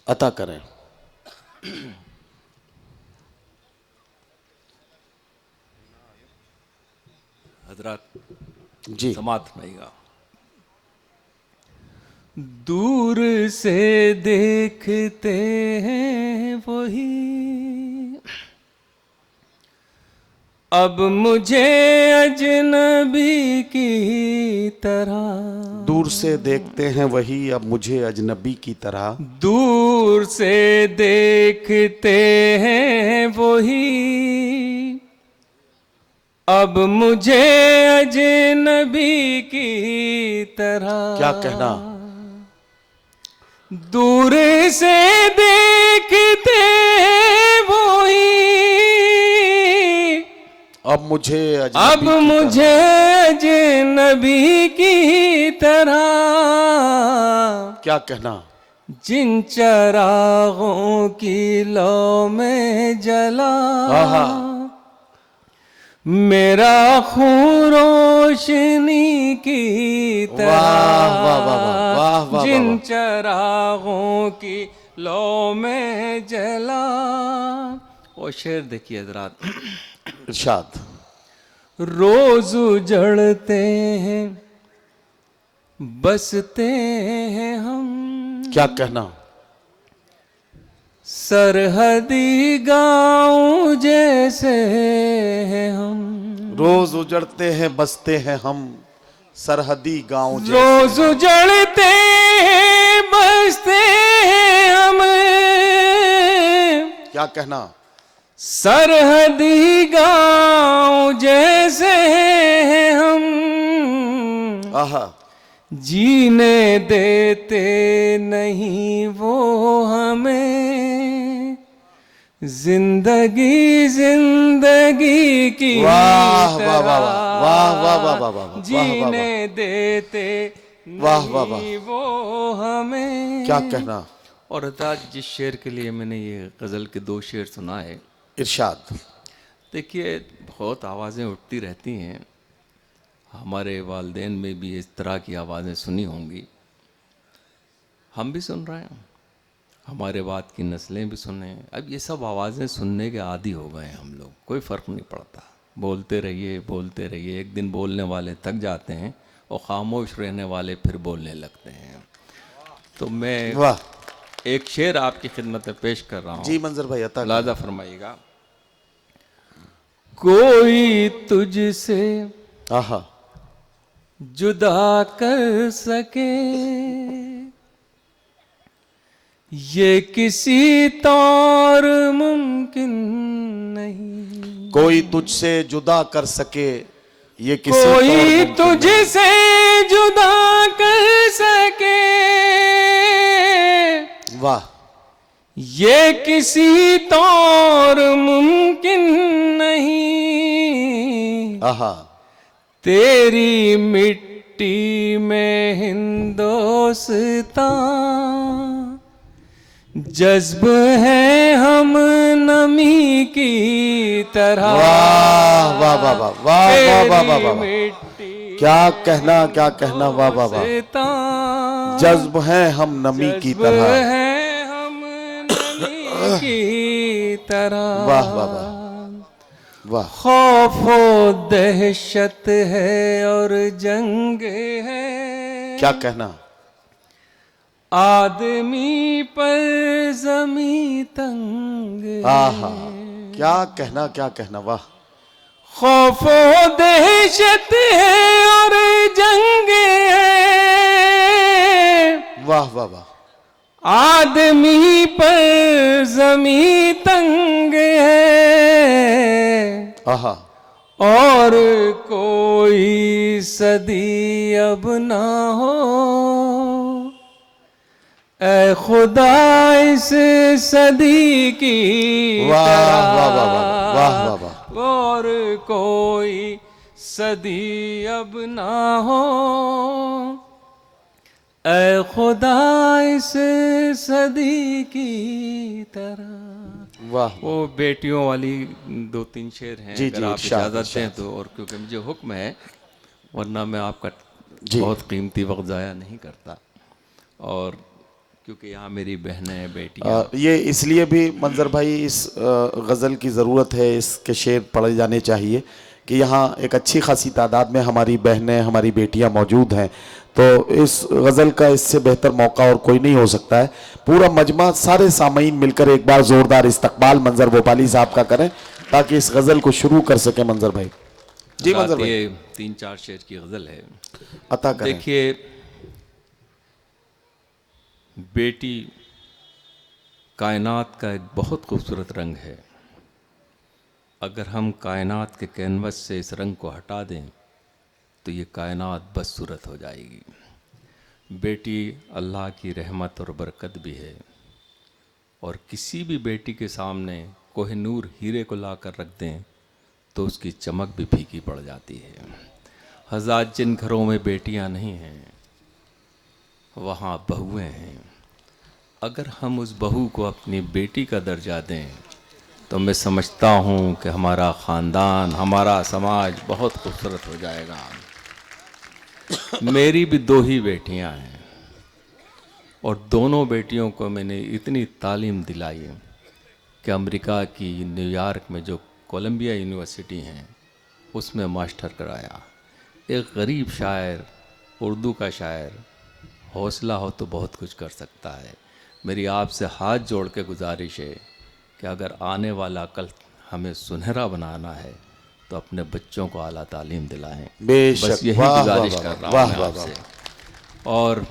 अता करें। हजरत जी। समात फरमाइएगा। दूर से देखते हैं वही, अब मुझे अजनबी की तरह। दूर से देखते हैं वही, अब मुझे अजनबी की तरह। दूर से देखते हैं वही, अब मुझे अजनबी की तरह। क्या कहना? दूर से देखते हैं वही, अब मुझे अब अजनबी की मुझे अजनबी की तरह। क्या कहना? जिन चरागों की लौ में जला, आहा। मेरा खून रोशनी की तरह। वाह वाह वाह वाह वाह वाह जिन वाह। चरागों की लौ में जला। और शेर देखिए हजरात, इरशाद। रोज उजड़ते हैं बसते हैं हम, क्या कहना? सरहदी गांव जैसे हैं हम। रोज उजड़ते हैं बसते हैं हम, सरहदी गांव जैसे। रोज उजड़ते हैं बसते हैं हम, क्या कहना? सरहदी गांव जैसे हैं हम। आहा। जीने देते नहीं वो हमें, जिंदगी जिंदगी की वाह तरह। वाह वाह वाह वाह वाह वाह वाह वाह वाह। जीने देते वाह वाह वाह। नहीं वो हमें। क्या कहना? और हजरत जिस शेर के लिए मैंने ये गज़ल के 2 शेर सुनाए, इरशाद। देखिए बहुत आवाज़ें उठती रहती हैं, हमारे वालिदैन में भी इस तरह की आवाज़ें सुनी होंगी, हम भी सुन रहे हैं, हमारे बाद की नस्लें भी सुने। अब ये सब आवाज़ें सुनने के आदी हो गए हैं हम लोग, कोई फ़र्क नहीं पड़ता, बोलते रहिए। एक दिन बोलने वाले थक जाते हैं और ख़ामोश रहने वाले फिर बोलने लगते हैं। तो मैं वाह। एक शेर आपकी खिदमत में पेश कर रहा हूँ। जी मंजर भाई, अता लाजा फरमाइएगा। कोई तुझसे आहा। जुदा कर सके, ये किसी तौर मुमकिन नहीं। कोई तुझसे जुदा कर सके, ये किसी कोई तौर मुमकिन तुझसे जुदा कर सके, नहीं। वाह। ये किसी तौर मुमकिन नहीं। आहा। तेरी मिट्टी में हिंदोस्तां, जज्ब है हम नमी की तरह। वाह वाह वाह वाह वाह वाह वाह वाह वाह। मिट्टी क्या कहना, क्या कहना। वाह वाह वाह। जज्ब है हम नमी की तरह। है हम नमी की तरह। वाह वाह वाह वाह। खौफ व दहशत है और जंग है, क्या कहना? आदमी पर जमी तंग है। आहा। क्या कहना, क्या कहना। वाह। खौफ व दहशत है और जंग है, वाह वाह वाह। आदमी पर जमी तंग है। आहा। और कोई सदी अब ना हो, ऐ खुदा इस सदी की वाह तरह। वाह वाह वाह वाह वाह वाह। और कोई सदी अब ना हो, ऐ खुदा इस सदी की तरह। वाह। वो बेटियों वाली 2-3 शेर हैं, जी, अगर जी, आप इरशाद, इजाज़त दें इरशाद। तो। और क्योंकि मुझे हुक्म है, वरना मैं आपका जी। बहुत कीमती वक्त ज़ाया नहीं करता। और क्योंकि यहाँ मेरी बहनें बेटियाँ ये इसलिए भी मंजर भाई इस गज़ल की ज़रूरत है, इसके शेर पढ़े जाने चाहिए कि यहाँ एक अच्छी खासी तादाद में हमारी बहनें हमारी बेटियाँ मौजूद हैं, तो इस गज़ल का इससे बेहतर मौका और कोई नहीं हो सकता है। पूरा मजमा सारे सामीन मिलकर एक बार ज़ोरदार इस्तकबाल मंजर भोपाली साहब का करें ताकि इस गज़ल को शुरू कर सके मंजर भाई। जी मंजर भाई, ये 3-4 शेर की गज़ल है। अता करें। देखिए, बेटी कायनात का एक बहुत खूबसूरत रंग है। अगर हम कायनात के कैनवस से इस रंग को हटा दें तो ये कायनात बदसूरत हो जाएगी। बेटी अल्लाह की रहमत और बरकत भी है, और किसी भी बेटी के सामने कोहिनूर हीरे को ला कर रख दें तो उसकी चमक भी फीकी पड़ जाती है। हज़ार जिन घरों में बेटियां नहीं हैं वहाँ बहुएं हैं। अगर हम उस बहू को अपनी बेटी का दर्जा दें तो मैं समझता हूँ कि हमारा ख़ानदान, हमारा समाज बहुत खूबसूरत हो जाएगा। मेरी भी 2 ही बेटियाँ हैं, और दोनों बेटियों को मैंने इतनी तालीम दिलाई कि अमेरिका की न्यूयॉर्क में जो कोलंबिया यूनिवर्सिटी हैं उसमें मास्टर कराया। एक गरीब शायर, उर्दू का शायर, हौसला हो तो बहुत कुछ कर सकता है। मेरी आपसे हाथ जोड़ के गुजारिश है कि अगर आने वाला कल हमें सुनहरा बनाना है तो अपने बच्चों को आला तालीम दिलाएं। बेशक, बस यही वाह, गुजारिश वाह, कर रहा वाह, हूँ मैं वाह, आपसे। और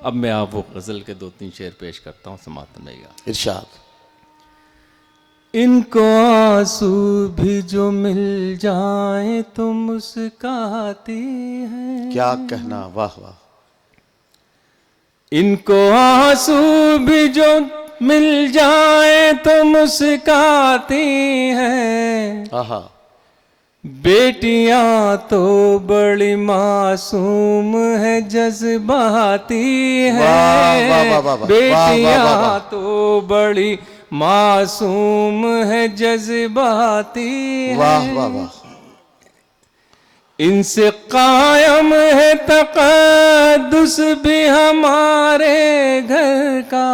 अब मैं आप वो गज़ल के 2-3 शेर पेश करता हूँ, समाप्त रहेगा। इरशाद। इनको आंसू भी जो मिल जाए तो मुस्काती हैं। क्या कहना, वाह वाह। इनको आंसू भी जो मिल जाए तो मुस्काती हैं। आहा, बेटियां तो बड़ी मासूम है, जज्बाती वाह, वाह, वाह, वाह, है। वाह, वाह, बेटियां वाह, वाह। तो बड़ी मासूम है, जज्बाती है। वाह वाह वाह। इनसे कायम है तक़द्दुस भी हमारे घर का।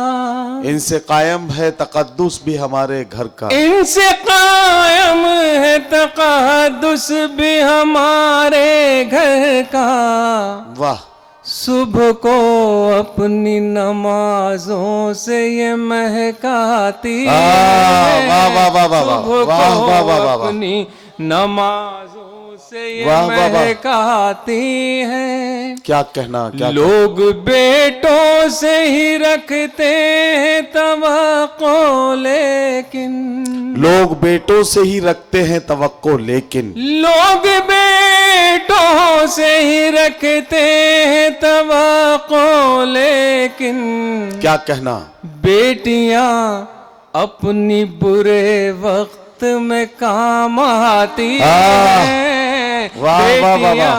इनसे कायम है तक़द्दुस भी हमारे घर का। इनसे कायम है तक़द्दुस भी हमारे घर का। वाह। सुबह को अपनी नमाजों से ये महकाती है। वाह वाह वाह वाह वाह सुबह वाह को वाह वाह वाह। अपनी नमाजों से ये वाह, वाह, वाह। महकाती है। क्या कहना, क्या लोग बेटों से ही रखते हैं तवक्को, लेकिन लोग बेटों से ही रखते हैं तवक्को, लेकिन लोग बेटों से ही रखते हैं तवक्को, लेकिन क्या कहना। बेटियां अपनी बुरे वक्त में काम आती हैं। वाह, वाह, वाह, वाह। बेटियां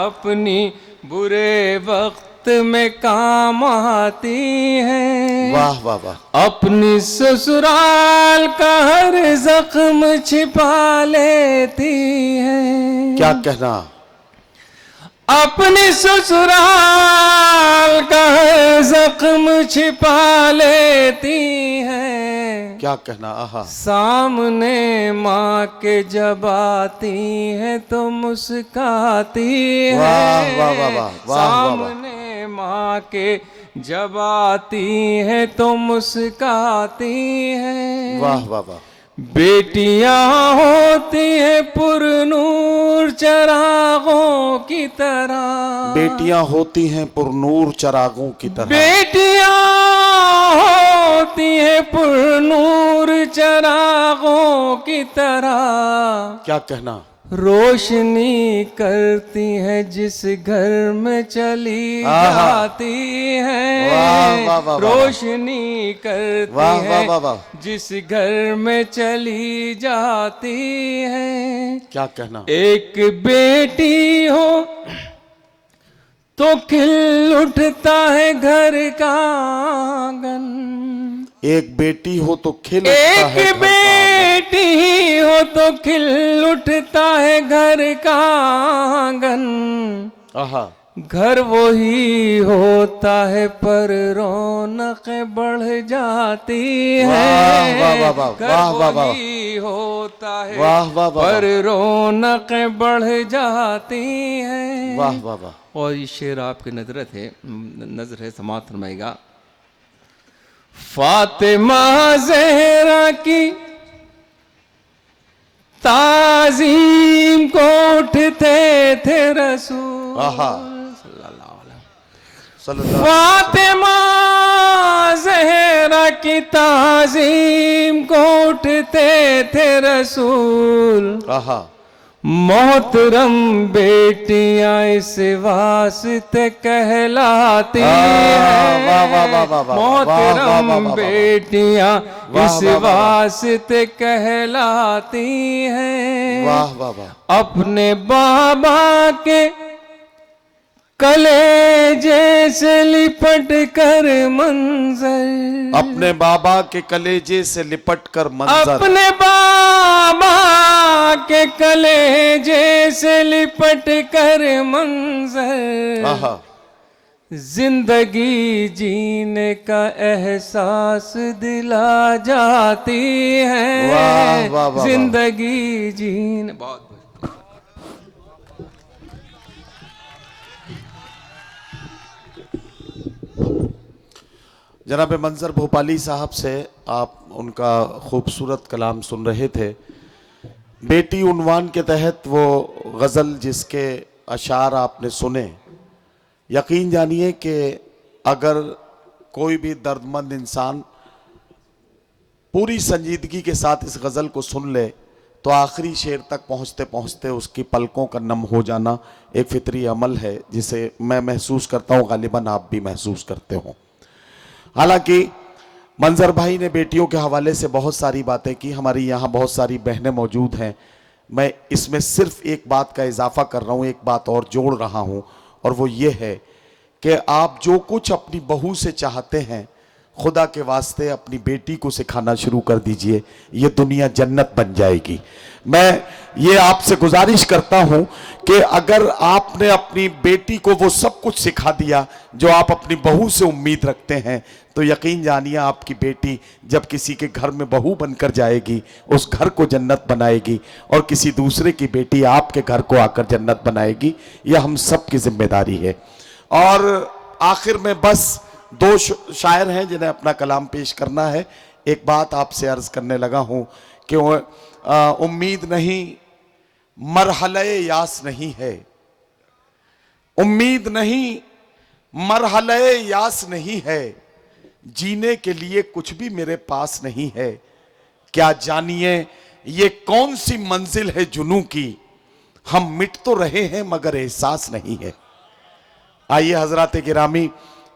अपनी बुरे वक्त में काम आती हैं। वाह वाह वाह। अपनी ससुराल का हर जख्म छिपा लेती हैं। क्या कहना। अपनी ससुराल का हर जख्म छिपा लेती हैं। क्या कहना। आहा, सामने माँ के जब आती है तो मुस्काती है। वाह, वाह, वाह, वाह, वाह, वाह, वाह। सामने माँ के जब आती है तो मुस्काती है। वाह वाह वाह। बेटियां होती है पुरनूर चरागों की तरह। बेटियां होती हैं पुरनूर चरागों की तरह। बेटियां होती है पुरनूर चरागों की तरह। क्या कहना। रोशनी करती है जिस घर में चली जाती है। वाह, वाह, वाह, वाह। रोशनी करती वाह, वाह, है वाह, वाह। जिस घर में चली जाती है। क्या कहना। एक बेटी हो तो खिल उठता है घर का आंगन। एक बेटी हो तो खिल उठता है एक घर का बेटी हो तो खिल उठता है घर का आंगन। आहा, घर वही होता है पर रौनक बढ़ जाती है। वाह, वाह, वाह, घर वाह, वाह, वाह। वही होता है वाह, वाह, वाह, पर रौनक बढ़ जाती है। वाह वाह वाह। और ये शेर आपकी नजर है समात फरमाएगा। फातिमा ज़हरा की ताज़ीम को उठते थे रसूल आहा। सल्लल्लाहु अलैहि वसल्लम। सल्लल्लाहु फातिमा ज़हरा की ताज़ीम को उठते थे रसूल। आहा। मोहतरम बेटियां इस वास्ते कहलाती हैं। वाह, वाह, वाह, वाह, वाह, वाह, वाह, वाह, मोहतरम वाह, वाह, बेटियां वाह, इस वाह, वाह, वाह। वास्ते कहलाती हैं। वाह वाह वाह। अपने बाबा के कलेजे से लिपट कर मंजर। अपने बाबा के कलेजे से लिपट कर मंजर। अपने बाबा के कलेजे से लिपट कर मंजर। आहा। जिंदगी जीने का एहसास दिला जाती है। वाह, वाह, वाह, जिंदगी जीने बहुत जनाब मंजर भोपाली साहब से आप उनका खूबसूरत कलाम सुन रहे थे। बेटी उन्वान के तहत वो गज़ल जिसके अशार आपने सुने, यकीन जानिए कि अगर कोई भी दर्दमंद इंसान पूरी संजीदगी के साथ इस गज़ल को सुन ले तो आखिरी शेर तक पहुँचते पहुँचते उसकी पलकों का नम हो जाना एक फितरी अमल है, जिसे मैं महसूस करता हूँ, गालिबन आप भी महसूस करते हो। हालांकि मंजर भाई ने बेटियों के हवाले से बहुत सारी बातें की, हमारी यहाँ बहुत सारी बहनें मौजूद हैं। मैं इसमें सिर्फ एक बात का इजाफा कर रहा हूँ, एक बात और जोड़ रहा हूँ, और वो ये है कि आप जो कुछ अपनी बहू से चाहते हैं, खुदा के वास्ते अपनी बेटी को सिखाना शुरू कर दीजिए, ये दुनिया जन्नत बन जाएगी। मैं ये आपसे गुजारिश करता हूं कि अगर आपने अपनी बेटी को वो सब कुछ सिखा दिया जो आप अपनी बहू से उम्मीद रखते हैं, तो यकीन जानिए आपकी बेटी जब किसी के घर में बहू बनकर जाएगी, उस घर को जन्नत बनाएगी, और किसी दूसरे की बेटी आपके घर को आकर जन्नत बनाएगी। यह हम सब की जिम्मेदारी है। और आखिर में बस दो शायर हैं जिन्हें अपना कलाम पेश करना है। एक बात आपसे अर्ज करने लगा हूं कि उम्मीद नहीं मरहले यास नहीं है, उम्मीद नहीं मरहले यास नहीं है, जीने के लिए कुछ भी मेरे पास नहीं है। क्या जानिए ये कौन सी मंजिल है जुनूं की, हम मिट तो रहे हैं मगर एहसास नहीं है। आइए हजरात गिरामी,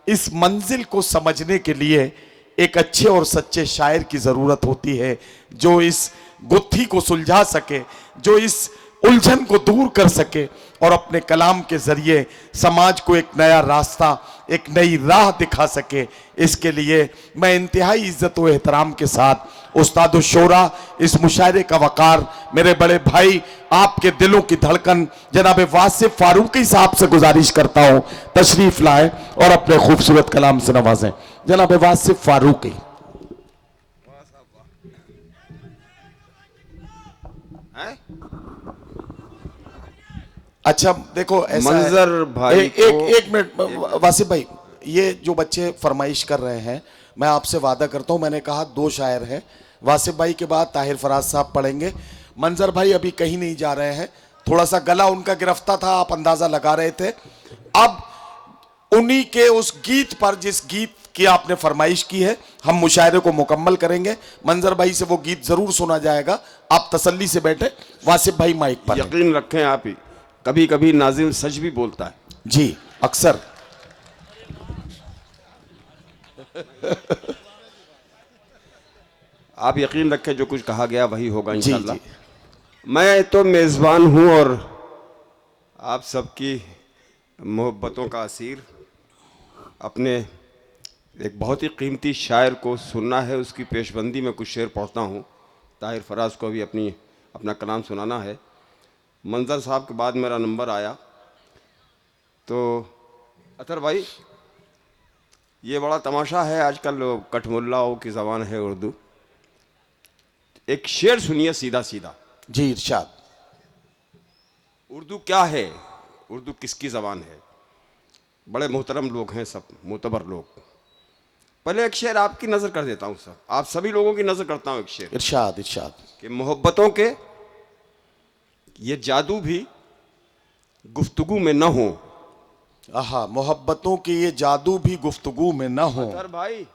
इस मंजिल को समझने के लिए एक अच्छे और सच्चे शायर की जरूरत होती है, जो इस गुत्थी को सुलझा सके, जो इस उलझन को दूर कर सके और अपने कलाम के जरिए समाज को एक नया रास्ता, एक नई राह दिखा सके। इसके लिए मैं इंतहाई इज्जत व एहतराम के साथ उस्ताद शोरा, इस मुशायरे का वकार, मेरे बड़े भाई, आपके दिलों की धड़कन जनाब वासिफ फारूकी साहब से गुजारिश करता हूं तशरीफ लाए और अपने खूबसूरत कलाम से नवाजें। जनाब वासिफ फारूकी। अच्छा देखो, ऐसा मंजर भाई एक मिनट वासिफ भाई, ये जो बच्चे फरमाइश कर रहे हैं, मैं आपसे वादा करता हूं, मैंने कहा दो शायर हैं, वासिफ भाई के बाद ताहिर फराज साहब पढ़ेंगे। मंजर भाई अभी कहीं नहीं जा रहे हैं, थोड़ा सा गला उनका गिरफ्तार था, आप अंदाजा लगा रहे थे। अब उन्हीं के उस गीत पर, जिस गीत की आपने फरमाइश की है, हम मुशायरे को मुकम्मल करेंगे। मंजर भाई से वो गीत जरूर सुना जाएगा, आप तसल्ली से बैठे। वासिफ भाई माइक पर। यकीन रखें आप ही, कभी कभी नाज़िम सच भी बोलता है जी, अक्सर। आप यकीन रखें जो कुछ कहा गया वही होगा जी, इंशाल्लाह। जी। मैं तो मेज़बान हूँ और आप सबकी मोहब्बतों का असीर। अपने एक बहुत ही कीमती शायर को सुनना है, उसकी पेशबंदी में कुछ शेर पढ़ता हूँ। ताहिर फराज को भी अपना कलाम सुनाना है। मंजर साहब के बाद मेरा नंबर आया तो अतर भाई, ये बड़ा तमाशा है, आजकल कठमुल्लाओं की ज़बान है उर्दू। एक शेर सुनिए सीधा सीधा। जी इरशाद। उर्दू क्या है, उर्दू किसकी ज़बान है? बड़े मोहतरम लोग हैं सब, मोतबर लोग। पहले एक शेर आपकी नज़र कर देता हूँ सर, आप सभी लोगों की नज़र करता हूँ। एक शेर इरशाद इरशाद। कि मोहब्बतों के ये जादू भी गुफ्तगू में न हो। आहा, मोहब्बतों के ये जादू भी गुफ्तगू में न हो। सर भाई,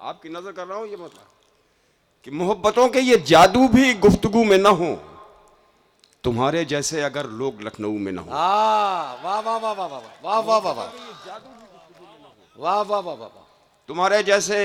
आपकी नज़र कर रहा हूँ, ये मतलब कि मोहब्बतों के ये जादू भी गुफ्तगू में न हो, तुम्हारे जैसे अगर लोग लखनऊ में न हो। वाह वाह वाह वाह वाह वाह वाह वाह वाह वाह वाह वाह वाह वाह। तुम्हारे जैसे